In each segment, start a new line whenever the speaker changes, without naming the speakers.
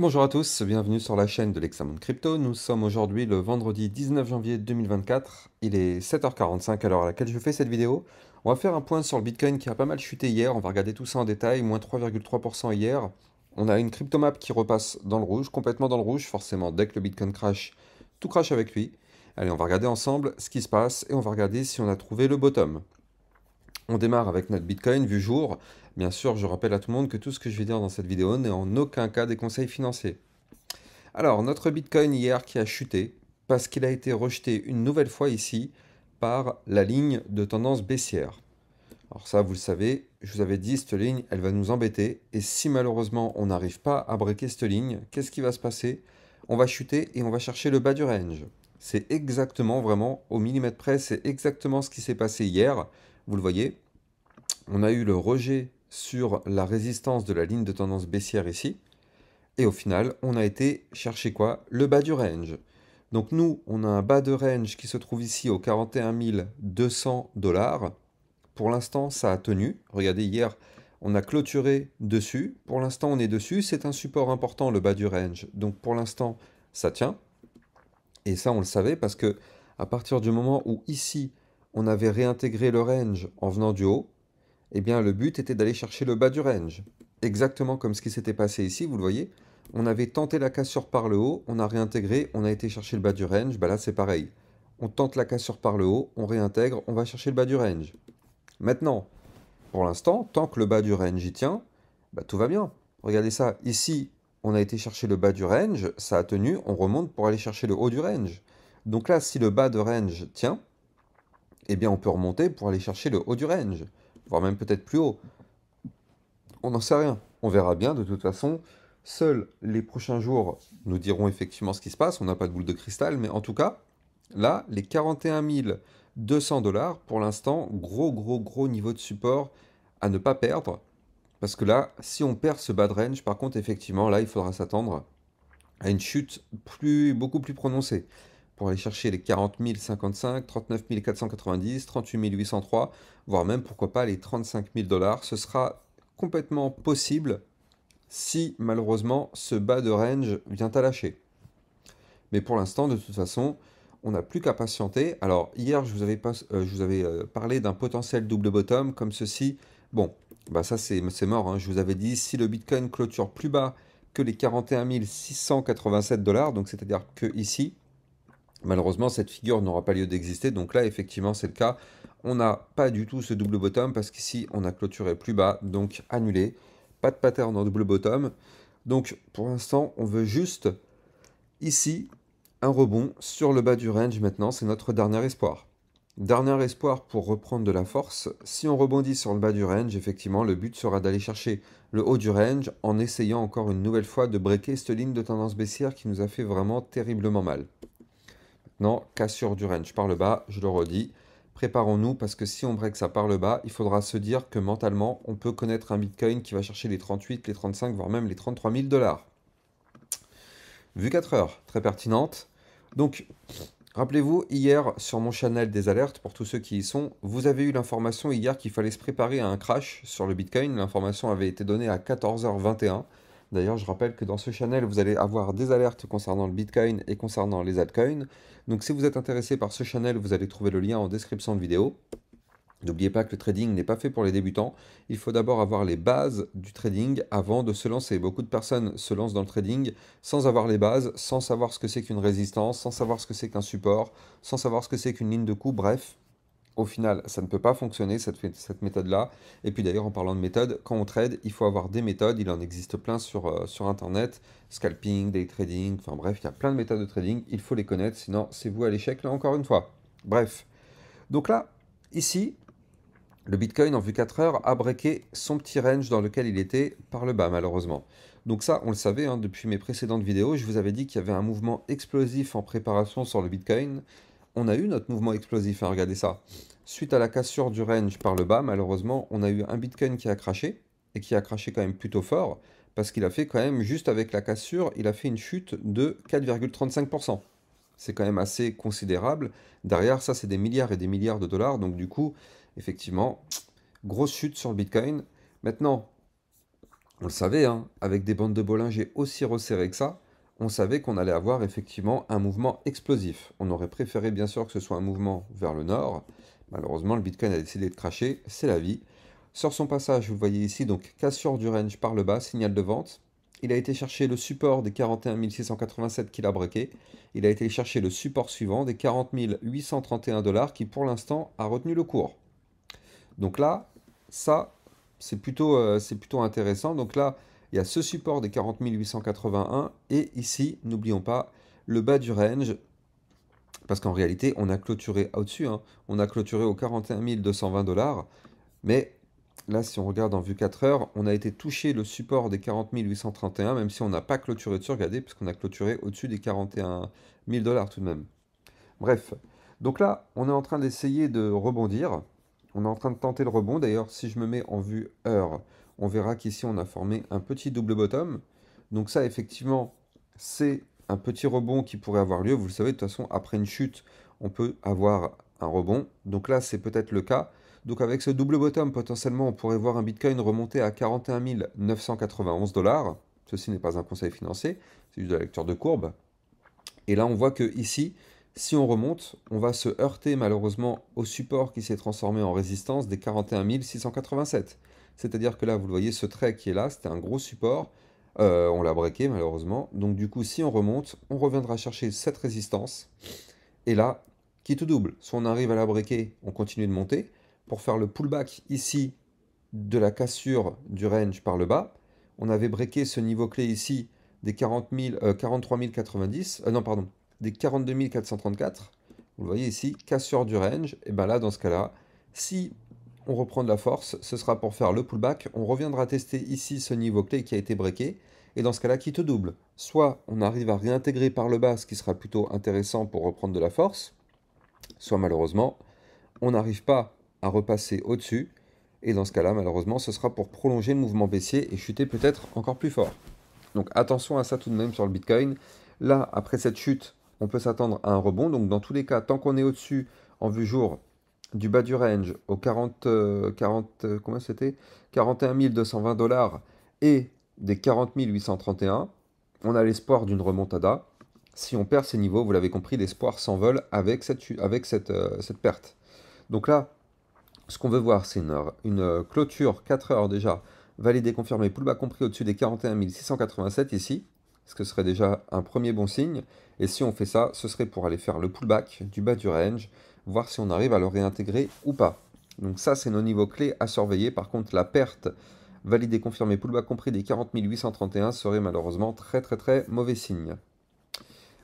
Bonjour à tous, bienvenue sur la chaîne de l'Hexamonde Crypto. Nous sommes aujourd'hui le vendredi 19 janvier 2024. Il est 7h45 à l'heure à laquelle je fais cette vidéo. On va faire un point sur le Bitcoin qui a pas mal chuté hier. On va regarder tout ça en détail, moins 3,3% hier. On a une cryptomap qui repasse dans le rouge, complètement dans le rouge. Forcément, dès que le Bitcoin crash, tout crash avec lui. Allez, on va regarder ensemble ce qui se passe et on va regarder si on a trouvé le bottom. On démarre avec notre Bitcoin vu jour. Bien sûr, je rappelle à tout le monde que tout ce que je vais dire dans cette vidéo n'est en aucun cas des conseils financiers. Alors, notre Bitcoin hier qui a chuté parce qu'il a été rejeté une nouvelle fois ici par la ligne de tendance baissière. Alors ça, vous le savez, je vous avais dit, cette ligne, elle va nous embêter. Et si malheureusement, on n'arrive pas à breaker cette ligne, qu'est-ce qui va se passer? On va chuter et on va chercher le bas du range. C'est exactement, vraiment, au millimètre près, c'est exactement ce qui s'est passé hier. Vous le voyez, on a eu le rejet sur la résistance de la ligne de tendance baissière ici. Et au final, on a été chercher quoi? Le bas du range. Donc nous, on a un bas de range qui se trouve ici aux 41 200 $. Pour l'instant, ça a tenu. Regardez, hier, on a clôturé dessus. Pour l'instant, on est dessus. C'est un support important, le bas du range. Donc pour l'instant, ça tient. Et ça, on le savait parce que à partir du moment où ici, on avait réintégré le range en venant du haut, eh bien le but était d'aller chercher le bas du range. Exactement comme ce qui s'était passé ici, vous le voyez. On avait tenté la cassure par le haut, on a réintégré, on a été chercher le bas du range. Bah là c'est pareil. On tente la cassure par le haut, on réintègre, on va chercher le bas du range. Maintenant, pour l'instant, tant que le bas du range y tient, bah tout va bien. Regardez ça, ici, on a été chercher le bas du range, ça a tenu, on remonte pour aller chercher le haut du range. Donc là, si le bas de range tient, eh bien on peut remonter pour aller chercher le haut du range, voire même peut-être plus haut. On n'en sait rien. On verra bien de toute façon. Seuls les prochains jours nous diront effectivement ce qui se passe. On n'a pas de boule de cristal, mais en tout cas, là, les 41 200 $, pour l'instant, gros niveau de support à ne pas perdre. Parce que là, si on perd ce bas de range, par contre, effectivement, là, il faudra s'attendre à une chute beaucoup plus prononcée. Pour aller chercher les 40 055, 39 490, 38 803, voire même, pourquoi pas, les 35 000 $. Ce sera complètement possible si malheureusement ce bas de range vient à lâcher. Mais pour l'instant, de toute façon, on n'a plus qu'à patienter. Alors hier, je vous avais parlé d'un potentiel double bottom comme ceci. Bon, bah ça c'est mort, hein. Je vous avais dit, si le Bitcoin clôture plus bas que les 41 687 $, donc c'est-à-dire que ici, malheureusement, cette figure n'aura pas lieu d'exister. Donc là, effectivement, c'est le cas. On n'a pas du tout ce double bottom parce qu'ici, on a clôturé plus bas, donc annulé. Pas de pattern en double bottom. Donc pour l'instant, on veut juste ici un rebond sur le bas du range maintenant. C'est notre dernier espoir. Dernier espoir pour reprendre de la force. Si on rebondit sur le bas du range, effectivement, le but sera d'aller chercher le haut du range en essayant encore une nouvelle fois de breaker cette ligne de tendance baissière qui nous a fait vraiment terriblement mal. Maintenant, cassure du range par le bas, je le redis. Préparons-nous parce que si on break ça par le bas, il faudra se dire que mentalement, on peut connaître un Bitcoin qui va chercher les 38, les 35, voire même les 33 000 $. Vue 4 heures, très pertinente. Donc, rappelez-vous, hier, sur mon channel des alertes, pour tous ceux qui y sont, vous avez eu l'information hier qu'il fallait se préparer à un crash sur le Bitcoin. L'information avait été donnée à 14h21. D'ailleurs, je rappelle que dans ce channel, vous allez avoir des alertes concernant le Bitcoin et concernant les altcoins. Donc si vous êtes intéressé par ce channel, vous allez trouver le lien en description de vidéo. N'oubliez pas que le trading n'est pas fait pour les débutants. Il faut d'abord avoir les bases du trading avant de se lancer. Beaucoup de personnes se lancent dans le trading sans avoir les bases, sans savoir ce que c'est qu'une résistance, sans savoir ce que c'est qu'un support, sans savoir ce que c'est qu'une ligne de coup. Bref, au final, ça ne peut pas fonctionner, cette méthode-là. Et puis d'ailleurs, en parlant de méthode, quand on trade, il faut avoir des méthodes. Il en existe plein sur Internet. Scalping, day trading, enfin bref, il y a plein de méthodes de trading. Il faut les connaître, sinon c'est vous à l'échec, là encore une fois. Bref. Donc là, ici, le Bitcoin en vue 4 heures a breaké son petit range dans lequel il était par le bas, malheureusement. Donc ça, on le savait, hein, depuis mes précédentes vidéos, je vous avais dit qu'il y avait un mouvement explosif en préparation sur le Bitcoin. On a eu notre mouvement explosif, hein, regardez ça. Suite à la cassure du range par le bas, malheureusement, on a eu un Bitcoin qui a craché, et qui a craché quand même plutôt fort, parce qu'il a fait quand même, juste avec la cassure, il a fait une chute de 4,35%. C'est quand même assez considérable. Derrière, ça, c'est des milliards et des milliards de dollars, donc du coup, effectivement, grosse chute sur le Bitcoin. Maintenant, On le savait, hein, avec des bandes de Bollinger aussi resserrées que ça, on savait qu'on allait avoir effectivement un mouvement explosif. On aurait préféré bien sûr que ce soit un mouvement vers le nord. Malheureusement, le Bitcoin a décidé de cracher, c'est la vie. Sur son passage, vous le voyez ici, donc cassure du range par le bas, signal de vente. Il a été chercher le support des 41 687 qu'il a breaké. Il a été chercher le support suivant des 40 831 $ qui pour l'instant a retenu le cours. Donc là, ça, c'est plutôt intéressant. Donc là, il y a ce support des 40 881 et ici, n'oublions pas, le bas du range, parce qu'en réalité, on a clôturé au-dessus, hein, on a clôturé aux 41 220 $, mais là, si on regarde en vue 4 heures, on a été touché le support des 40 831, même si on n'a pas clôturé dessus, regardez, puisqu'on a clôturé au-dessus des 41 000 $ tout de même. Bref, donc là, on est en train d'essayer de rebondir. On est en train de tenter le rebond. D'ailleurs, si je me mets en vue heure, on verra qu'ici, on a formé un petit double bottom. Donc ça, effectivement, c'est un petit rebond qui pourrait avoir lieu. Vous le savez, de toute façon, après une chute, on peut avoir un rebond. Donc là, c'est peut-être le cas. Donc avec ce double bottom, potentiellement, on pourrait voir un Bitcoin remonter à 41 991 $. Ceci n'est pas un conseil financier, c'est juste de la lecture de courbe. Et là, on voit que ici, si on remonte, on va se heurter malheureusement au support qui s'est transformé en résistance des 41 687. C'est-à-dire que là, vous le voyez, ce trait qui est là, c'était un gros support. On l'a breaké malheureusement. Donc du coup, si on remonte, on reviendra chercher cette résistance. Et là, qui tout double. Soit on arrive à la breaker, on continue de monter. Pour faire le pullback ici de la cassure du range par le bas, on avait breaké ce niveau clé ici des 43 090, non pardon, des 42 434. Vous le voyez ici, cassure du range. Et bien là, dans ce cas-là, si on reprend de la force, ce sera pour faire le pullback. On reviendra tester ici ce niveau clé qui a été breaké. Et dans ce cas-là, qui te double. Soit on arrive à réintégrer par le bas, ce qui sera plutôt intéressant pour reprendre de la force. Soit malheureusement, on n'arrive pas à repasser au-dessus. Et dans ce cas-là, malheureusement, ce sera pour prolonger le mouvement baissier et chuter peut-être encore plus fort. Donc attention à ça tout de même sur le Bitcoin. Là, après cette chute, on peut s'attendre à un rebond. Donc dans tous les cas, tant qu'on est au-dessus en vue jour du bas du range au 41 220 $ et des 40 831, on a l'espoir d'une remontada. Si on perd ces niveaux, vous l'avez compris, l'espoir s'envole avec cette perte. Donc là, ce qu'on veut voir, c'est une clôture 4 heures déjà, validé, confirmé, pullback compris au-dessus des 41 687 ici, ce que serait déjà un premier bon signe. Et si on fait ça, ce serait pour aller faire le pullback du bas du range, voir si on arrive à le réintégrer ou pas. Donc ça, c'est nos niveaux clés à surveiller. Par contre, la perte validé, confirmé, pullback compris des 40 831 serait malheureusement très très très mauvais signe.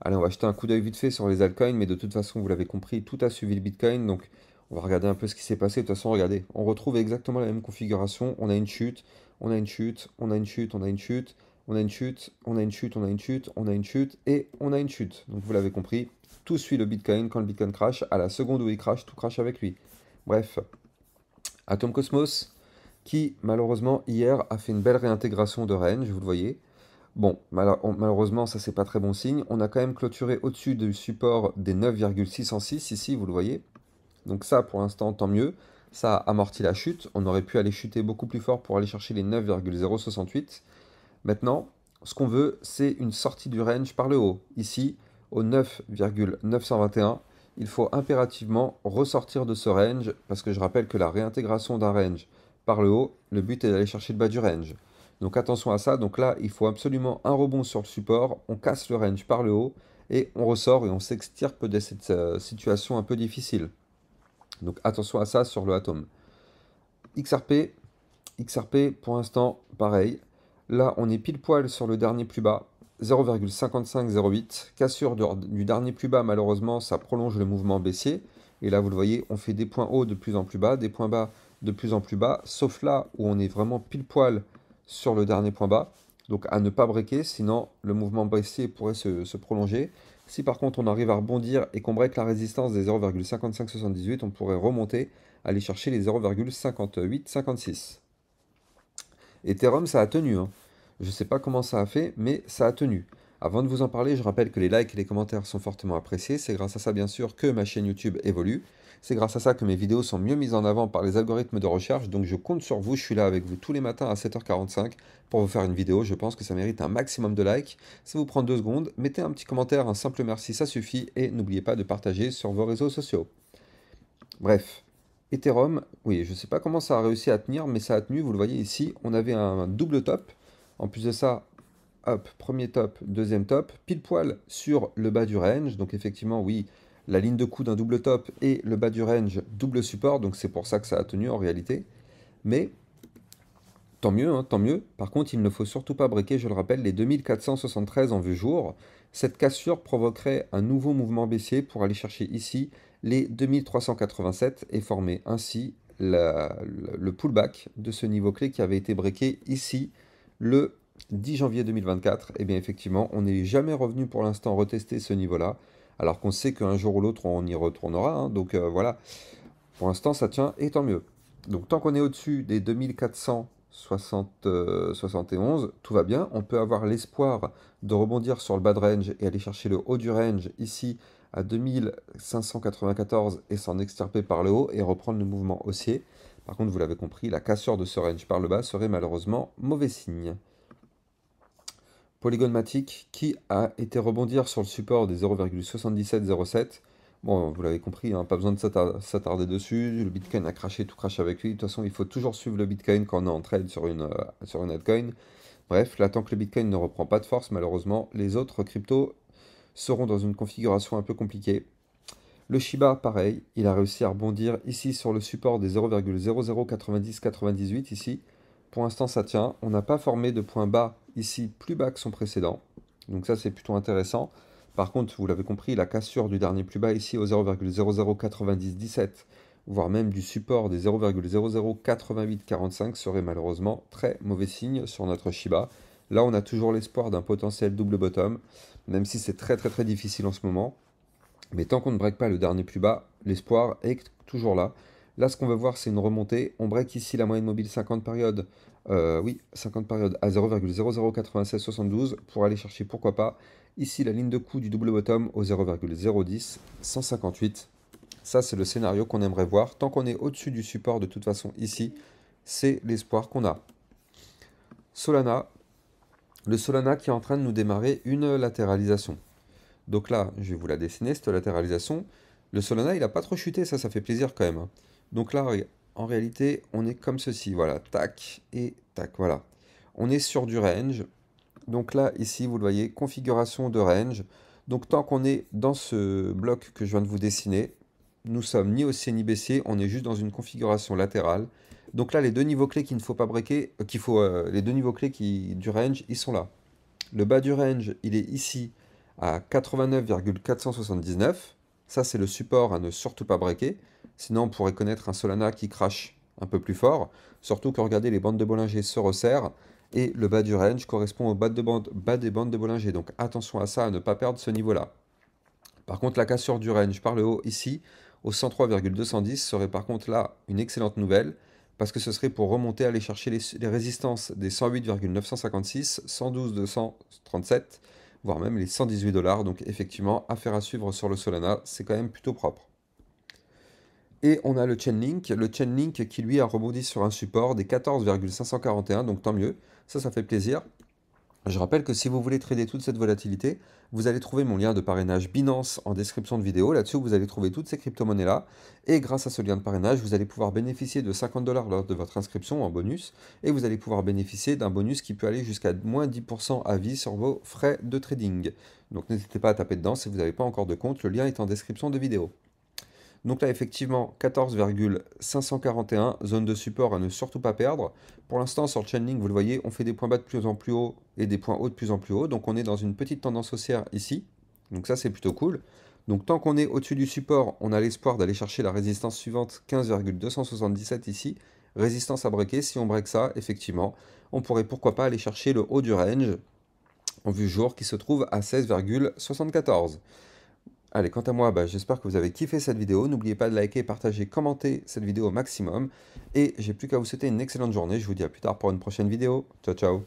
Allez, on va jeter un coup d'œil vite fait sur les altcoins, mais de toute façon, vous l'avez compris, tout a suivi le Bitcoin, donc on va regarder un peu ce qui s'est passé. De toute façon, regardez, on retrouve exactement la même configuration. On a une chute, on a une chute, on a une chute, on a une chute, on a une chute, on a une chute, on a une chute, on a une chute, et on a une chute. Donc vous l'avez compris, tout suit le Bitcoin. Quand le Bitcoin crash, à la seconde où il crash, tout crash avec lui. Bref, Atom Cosmos, qui malheureusement hier a fait une belle réintégration de range, vous le voyez. Bon, malheureusement, ça c'est pas très bon signe. On a quand même clôturé au-dessus du support des 9,606 ici, vous le voyez. Donc ça, pour l'instant, tant mieux. Ça a amorti la chute. On aurait pu aller chuter beaucoup plus fort pour aller chercher les 9,068. Maintenant, ce qu'on veut, c'est une sortie du range par le haut. Ici, au 9,921, il faut impérativement ressortir de ce range, parce que je rappelle que la réintégration d'un range par le haut, le but est d'aller chercher le bas du range. Donc attention à ça. Donc là, il faut absolument un rebond sur le support. On casse le range par le haut et on ressort et on s'extirpe de cette situation un peu difficile. Donc attention à ça sur le Atom. XRP, XRP pour l'instant, pareil. Là, on est pile poil sur le dernier plus bas, 0,5508. Cassure du dernier plus bas, malheureusement, ça prolonge le mouvement baissier. Et là, vous le voyez, on fait des points hauts de plus en plus bas, des points bas de plus en plus bas, sauf là où on est vraiment pile poil sur le dernier point bas. Donc à ne pas breaker, sinon le mouvement baissier pourrait se prolonger. Si par contre on arrive à rebondir et qu'on break la résistance des 0,5578, on pourrait remonter, aller chercher les 0,5856. Ethereum, ça a tenu, hein. Je ne sais pas comment ça a fait, mais ça a tenu. Avant de vous en parler, je rappelle que les likes et les commentaires sont fortement appréciés. C'est grâce à ça, bien sûr, que ma chaîne YouTube évolue. C'est grâce à ça que mes vidéos sont mieux mises en avant par les algorithmes de recherche. Donc je compte sur vous, je suis là avec vous tous les matins à 7h45 pour vous faire une vidéo. Je pense que ça mérite un maximum de likes. Ça vous prend 2 secondes. Mettez un petit commentaire, un simple merci, ça suffit. Et n'oubliez pas de partager sur vos réseaux sociaux. Bref, Ethereum, oui, je ne sais pas comment ça a réussi à tenir, mais ça a tenu. Vous le voyez ici, on avait un double top. En plus de ça, hop, premier top, deuxième top, pile poil sur le bas du range. Donc effectivement, oui, la ligne de coup d'un double top et le bas du range, double support. Donc c'est pour ça que ça a tenu en réalité. Mais tant mieux, hein, tant mieux. Par contre, il ne faut surtout pas breaker, je le rappelle, les 2473 en vue jour. Cette cassure provoquerait un nouveau mouvement baissier pour aller chercher ici les 2387 et former ainsi le pullback de ce niveau clé qui avait été breaké ici le 10 janvier 2024. Et bien effectivement, on n'est jamais revenu pour l'instant retester ce niveau-là, alors qu'on sait qu'un jour ou l'autre on y retournera. Hein. Donc voilà, pour l'instant ça tient et tant mieux. Donc tant qu'on est au-dessus des 2471, tout va bien. On peut avoir l'espoir de rebondir sur le bas de range et aller chercher le haut du range ici à 2594 et s'en extirper par le haut et reprendre le mouvement haussier. Par contre, vous l'avez compris, la cassure de ce range par le bas serait malheureusement mauvais signe. Polygon Matic qui a été rebondir sur le support des 0,7707. Bon, vous l'avez compris, hein, pas besoin de s'attarder dessus. Le Bitcoin a craché, tout crache avec lui. De toute façon, il faut toujours suivre le Bitcoin quand on est en trade sur une altcoin. Bref, là, tant que le Bitcoin ne reprend pas de force, malheureusement, les autres cryptos seront dans une configuration un peu compliquée. Le Shiba, pareil, il a réussi à rebondir ici sur le support des 0,009098 ici. Pour l'instant, ça tient. On n'a pas formé de point bas ici plus bas que son précédent. Donc ça, c'est plutôt intéressant. Par contre, vous l'avez compris, la cassure du dernier plus bas ici au 0,009017, voire même du support des 0,008845 serait malheureusement très mauvais signe sur notre Shiba. Là, on a toujours l'espoir d'un potentiel double bottom, même si c'est très difficile en ce moment. Mais tant qu'on ne break pas le dernier plus bas, l'espoir est toujours là. Là, ce qu'on veut voir, c'est une remontée. On break ici la moyenne mobile 50 périodes. Oui, 50 périodes à 0,009672 pour aller chercher, pourquoi pas, ici la ligne de coup du double bottom au 0,010 158. Ça, c'est le scénario qu'on aimerait voir. Tant qu'on est au-dessus du support, de toute façon, ici, c'est l'espoir qu'on a. Solana. Le Solana qui est en train de nous démarrer une latéralisation. Donc là, je vais vous la dessiner, cette latéralisation. Le Solana, il n'a pas trop chuté, ça fait plaisir quand même. Hein. Donc là, en réalité, on est comme ceci, voilà, tac et tac, voilà. On est sur du range. Donc là, ici, vous le voyez, configuration de range. Donc tant qu'on est dans ce bloc que je viens de vous dessiner, nous sommes ni haussier ni baissier, on est juste dans une configuration latérale. Donc là, les deux niveaux clés qu'il ne faut pas breaker, les deux niveaux clés du range, ils sont là. Le bas du range, il est ici à 89,479. Ça, c'est le support à ne surtout pas breaker. Sinon, on pourrait connaître un Solana qui crache un peu plus fort. Surtout que regardez, les bandes de Bollinger se resserrent. Et le bas du range correspond au bas des bandes de Bollinger. Donc attention à ça, à ne pas perdre ce niveau-là. Par contre, la cassure du range par le haut ici, au 103,210, serait par contre là une excellente nouvelle. Parce que ce serait pour remonter, aller chercher les résistances des 108,956, 112,237, voire même les 118 $. Donc effectivement, affaire à suivre sur le Solana, c'est quand même plutôt propre. Et on a le Chainlink qui lui a rebondi sur un support des 14,541, donc tant mieux, ça fait plaisir. Je rappelle que si vous voulez trader toute cette volatilité, vous allez trouver mon lien de parrainage Binance en description de vidéo. Là-dessus, vous allez trouver toutes ces crypto-monnaies-là. Et grâce à ce lien de parrainage, vous allez pouvoir bénéficier de 50 $ lors de votre inscription en bonus. Et vous allez pouvoir bénéficier d'un bonus qui peut aller jusqu'à moins 10% à vie sur vos frais de trading. Donc n'hésitez pas à taper dedans si vous n'avez pas encore de compte. Le lien est en description de vidéo. Donc là, effectivement, 14,541, zone de support à ne surtout pas perdre. Pour l'instant, sur le Chainlink, vous le voyez, on fait des points bas de plus en plus haut et des points hauts de plus en plus haut. Donc on est dans une petite tendance haussière ici. Donc ça, c'est plutôt cool. Donc tant qu'on est au-dessus du support, on a l'espoir d'aller chercher la résistance suivante, 15,277 ici. Résistance à breaker. Si on break ça, effectivement, on pourrait pourquoi pas aller chercher le haut du range en vue jour qui se trouve à 16,74. Allez, quant à moi, j'espère que vous avez kiffé cette vidéo. N'oubliez pas de liker, partager, commenter cette vidéo au maximum. Et j'ai plus qu'à vous souhaiter une excellente journée. Je vous dis à plus tard pour une prochaine vidéo. Ciao, ciao.